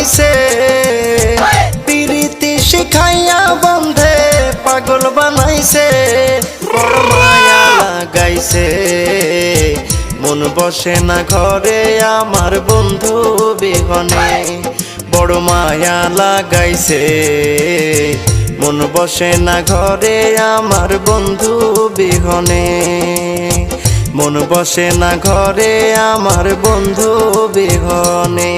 বানাইছে পিরিতি শিখাইয়া বন্ধে পাগল বানাইছে বড় মায়া লাগাইছে মন বসে না ঘরে আমার বন্ধু বিহনে বড় মায়া লাগাইছে মন বসে না ঘরে আমার বন্ধু বিহনে মন বসে না ঘরে আমার বন্ধু বিহনে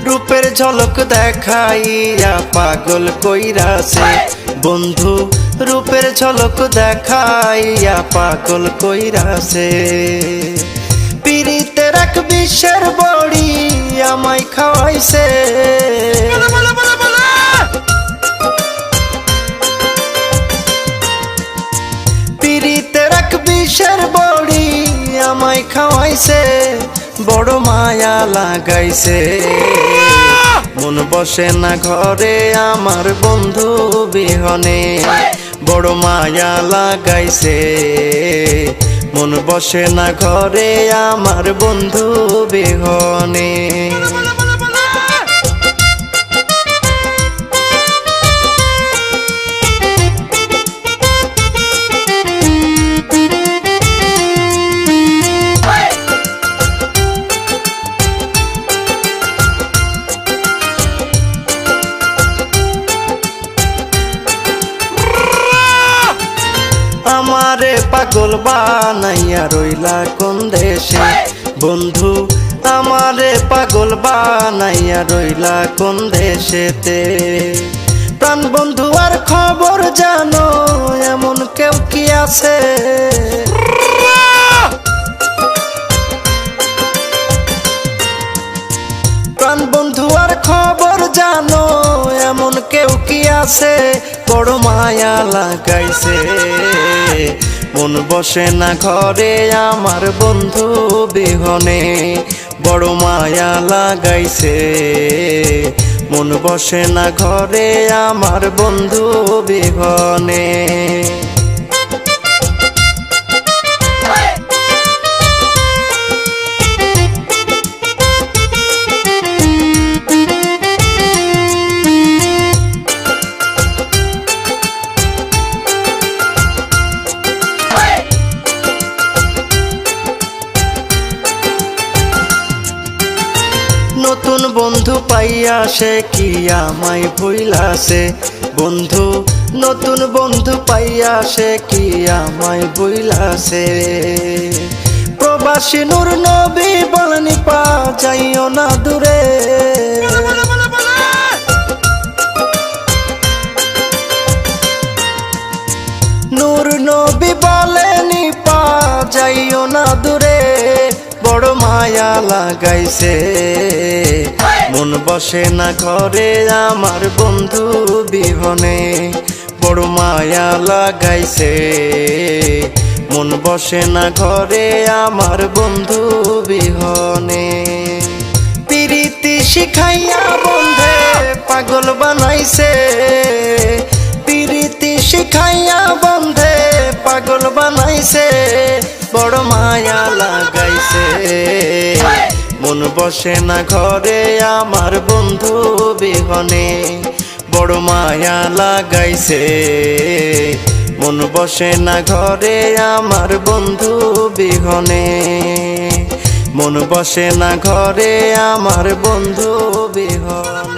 রূপের ঝলক দেখাইয়া পাগল কইরাছে বন্ধু রূপের ঝলক দেখাইয়া পাগল কইরাছে পিরিতের এক বিষের বড়ি আমায় খাওয়াইছে পিরিতের এক বিষের বড়ি আমায় খাওয়াইছে বড় মায়া লাগাইছে মন বসে না ঘরে আমার বন্ধু বিহনে বড় মায়া লাগাইছে মন বসে না ঘরে আমার বন্ধু বিহনে আমারে পাগল বানাইয়া রইলা কোন দেশে বন্ধু আমারে পাগল বানাইয়া রইলা কোন দেশেতে প্রাণ বন্ধু আর খবর জানো এমন কেউ কি আছে প্রাণ বন্ধু আর খবর জানো এমন কেউ কি আছে বড় মায়া লাগাইছে মন বসে না ঘরে আমার বন্ধু বিহনে বড় মায়া লাগাইছে মন বসে না ঘরে আমার বন্ধু বিহনে নতুন বন্ধু পাইয়া সে কি আমায় ভুইলাছে বন্ধু নতুন বন্ধু পাইয়া সে কি আমায় ভুইলাছে প্রবাসী নূর নবী বলনি পা যাইও না দূরে নূর নবী বলেনি পা যাইও না দূরে বড় মায়া লাগাইছে মন বসে না ঘরে আমার বন্ধু বিহনে বড় মায়া লাগাইছে মন বসে না ঘরে আমার বন্ধু বিহনে পিরিতি শিখাইয়া বন্ধে পাগল বানাইছে পিরিতি শিখাইয়া বন্ধে পাগল বানাইছে বড় মায়া লাগাইছে মন বসে না ঘরে আমার বন্ধু বিহনে বড় মায়া লাগাইছে মন বসে না ঘরে আমার বন্ধু বিহনে মন বসে না ঘরে আমার বন্ধু বিহনে।